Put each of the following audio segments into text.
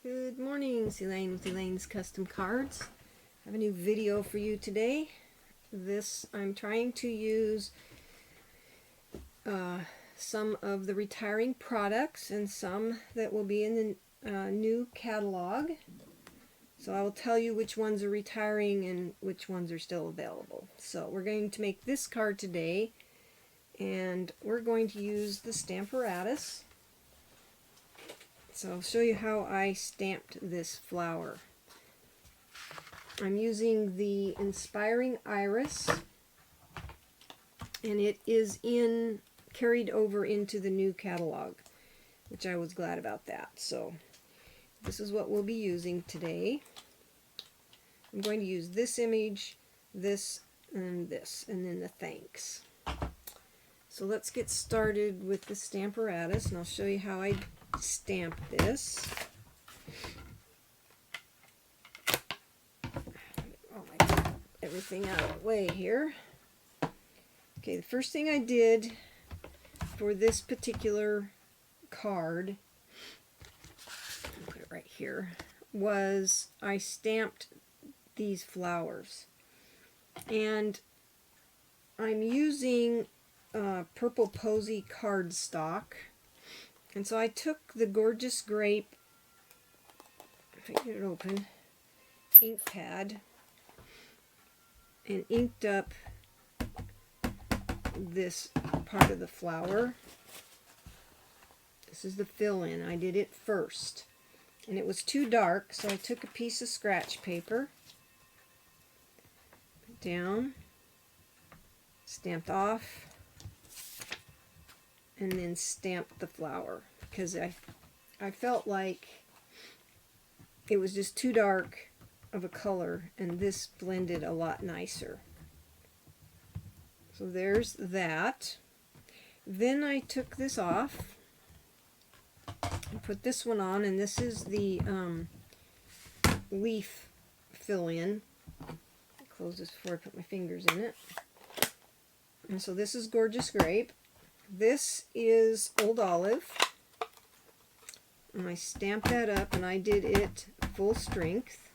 Good morning, it's Elaine with Elaine's Custom Cards. I have a new video for you today. I'm trying to use some of the retiring products and some that will be in the new catalog. So I will tell you which ones are retiring and which ones are still available. So we're going to make this card today, and we're going to use the Stamparatus. So I'll show you how I stamped this flower. I'm using the Inspiring Iris, and it is carried over into the new catalog, which I was glad about that. So this is what we'll be using today. I'm going to use this image, this, and then the thanks. So let's get started with the Stamparatus, and I'll show you how I stamp this. Everything out of the way here. Okay, the first thing I did for this particular card, put it right here, was I stamped these flowers. And I'm using purple posy cardstock. And so I took the Gorgeous Grape, if I get it open, ink pad, and inked up this part of the flower. This is the fill-in. I did it first. And it was too dark, so I took a piece of scratch paper, down, stamped off, and then stamped the flower, because I felt like it was just too dark of a color, and this blended a lot nicer. So there's that. Then I took this off and put this one on, and this is the leaf fill-in. Close this before I put my fingers in it. And so this is Gorgeous Grape. This is Old Olive, and I stamped that up, and I did it full strength.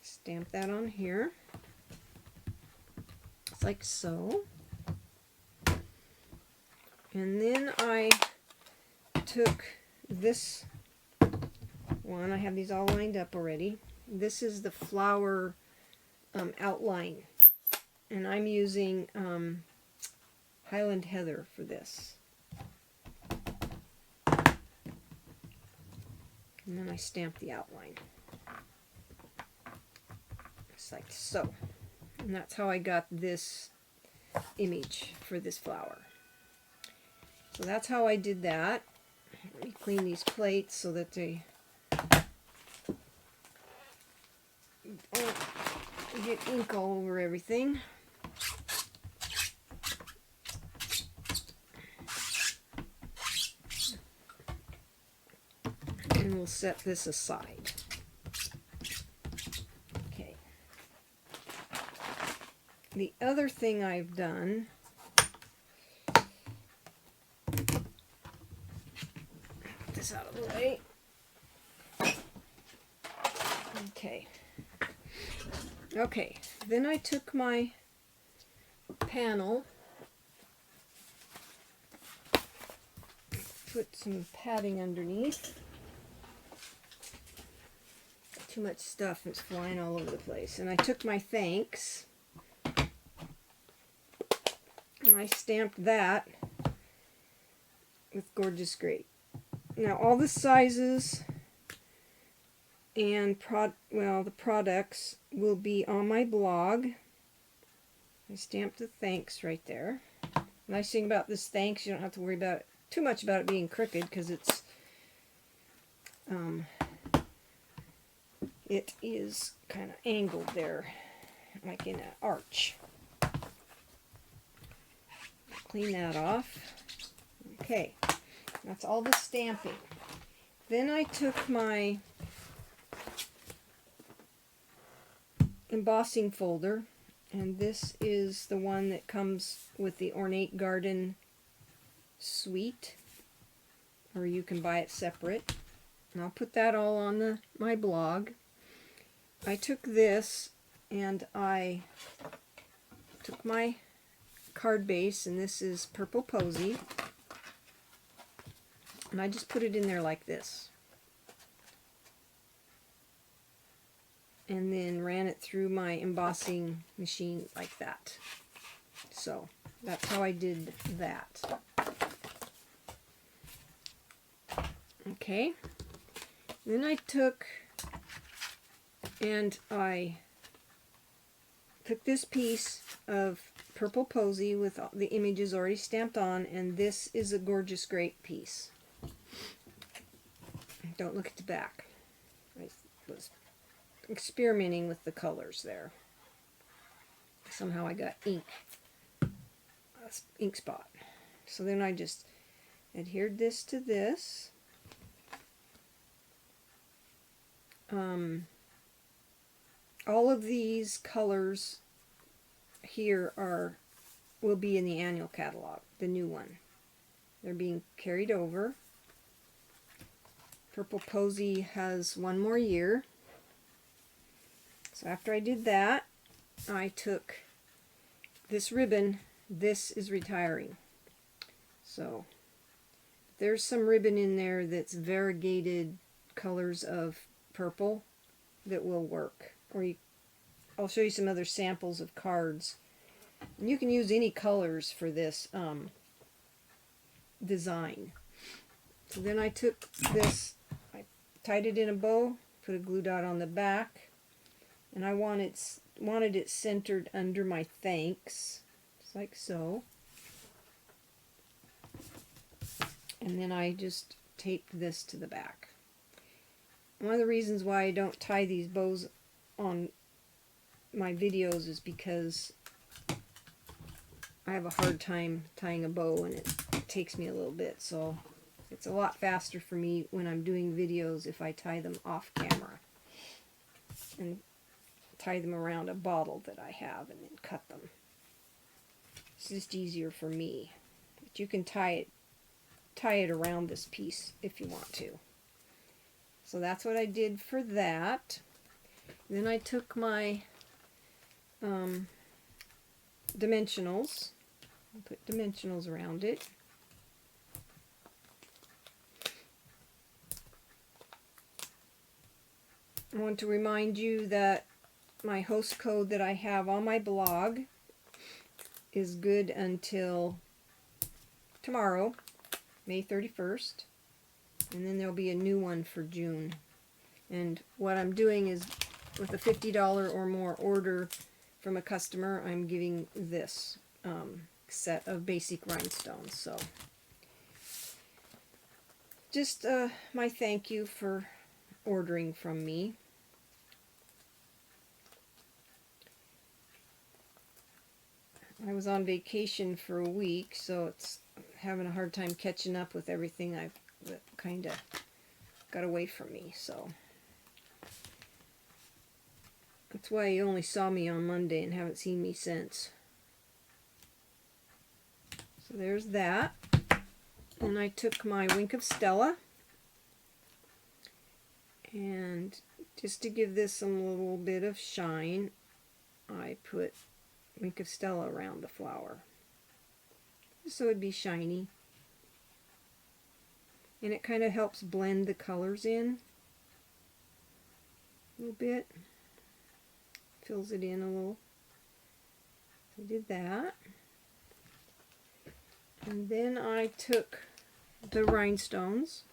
Stamp that on here, just like so. And then I took this one. I have these all lined up already. This is the flower outline, and I'm using Highland Heather for this. And then I stamp the outline. Just like so. And that's how I got this image for this flower. So that's how I did that. Let me clean these plates so that they don't get ink all over everything. And we'll set this aside. Okay. The other thing I've done, put this out of the way. Okay, then I took my panel, put some padding underneath. Too much stuff is flying all over the place. And I took my thanks, and I stamped that with Gorgeous Grape. Now all the sizes and the products will be on my blog. I stamped the thanks right there. Nice thing about this thanks, you don't have to worry about too much about it being crooked, because it is kind of angled there, like in an arch. Clean that off. Okay, that's all the stamping. Then I took my embossing folder, and this is the one that comes with the Ornate Garden suite, or you can buy it separate. And I'll put that all on my blog. I took this and I took my card base, and this is Purple Posy, and I just put it in there like this. And then ran it through my embossing machine like that. So that's how I did that. Okay. Then I took this piece of Purple Posy with the images already stamped on, and this is a gorgeous great piece. Don't look at the back. I was experimenting with the colors there. Somehow I got ink spot. So then I just adhered this to this. All of these colors here will be in the annual catalog, the new one. They're being carried over. Purple Posy has one more year. So after I did that, I took this ribbon. This is retiring. So there's some ribbon in there that's variegated colors of purple that will work. Or I'll show you some other samples of cards. And you can use any colors for this design. So then I took this, I tied it in a bow, put a glue dot on the back, and I wanted it centered under my thanks, just like so. And then I just taped this to the back. One of the reasons why I don't tie these bows on my videos is because I have a hard time tying a bow, and it takes me a little bit, so it's a lot faster for me when I'm doing videos if I tie them off camera and tie them around a bottle that I have and then cut them. It's just easier for me. But you can tie it around this piece if you want to. So that's what I did for that. Then I took my dimensionals and put dimensionals around it. I want to remind you that my host code that I have on my blog is good until tomorrow, May 31st, and then there'll be a new one for June. And what I'm doing is, with a $50 or more order from a customer, I'm giving this set of basic rhinestones. So just my thank you for ordering from me. I was on vacation for a week, so it's having a hard time catching up with everything that kind of got away from me. So that's why you only saw me on Monday and haven't seen me since. So there's that. And I took my Wink of Stella, and just to give this a little bit of shine, I put Wink of Stella around the flower, so it'd be shiny. And it kind of helps blend the colors in a little bit. Fills it in a little. I did that. And then I took the rhinestones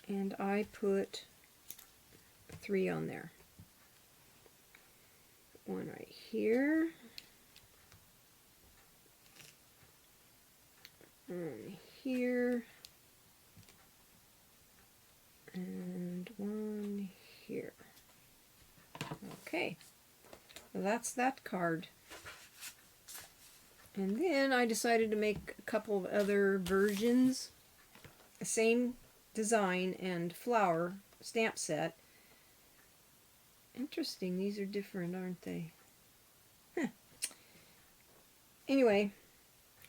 and I put 3 on there. One right here. One here. And one here. Okay. So that's that card. And then I decided to make a couple of other versions. The same design and flower stamp set. Interesting, these are different, aren't they? Huh. Anyway,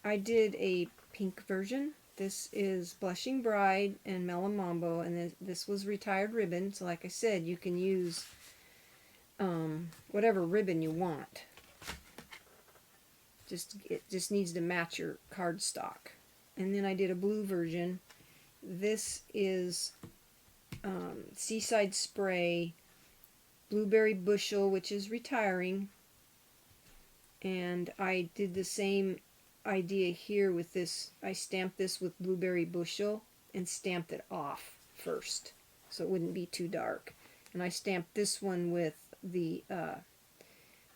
I did a pink version This is Blushing Bride and Melon Mambo, and this was retired ribbon. So like I said, you can use whatever ribbon you want. It just needs to match your cardstock. And then I did a blue version. This is Seaside Spray, Blueberry Bushel, which is retiring. And I did the same idea here with this. I stamped this with Blueberry Bushel and stamped it off first so it wouldn't be too dark. And I stamped this one with the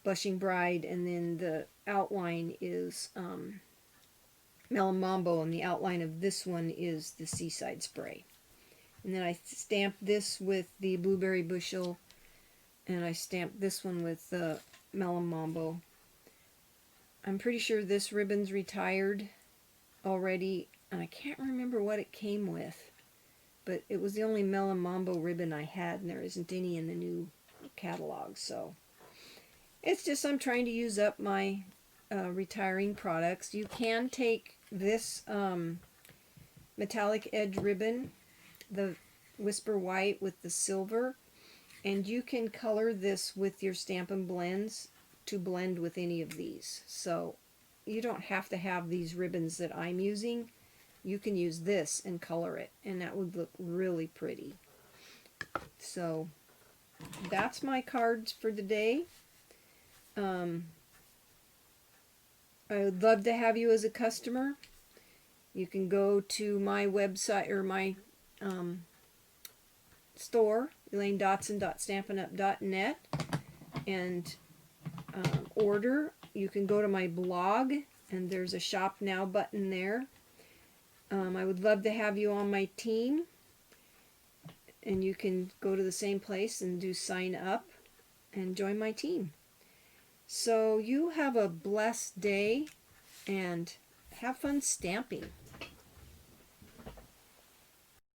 Blushing Bride, and then the outline is Melon Mambo, and the outline of this one is the Seaside Spray. And then I stamped this with the Blueberry Bushel, and I stamped this one with the Melon Mambo. I'm pretty sure this ribbon's retired already, and I can't remember what it came with, but it was the only Melon Mambo ribbon I had, and there isn't any in the new catalog. So it's just I'm trying to use up my retiring products. You can take this metallic edge ribbon, the Whisper White with the silver, and you can color this with your Stampin' Blends to blend with any of these. So you don't have to have these ribbons that I'm using. You can use this and color it, and that would look really pretty. So that's my cards for the day. I would love to have you as a customer. You can go to my website or my store, elainescustomcards.net, and order. You can go to my blog, and there's a Shop Now button there. I would love to have you on my team, and you can go to the same place and do sign up and join my team. So you have a blessed day and have fun stamping.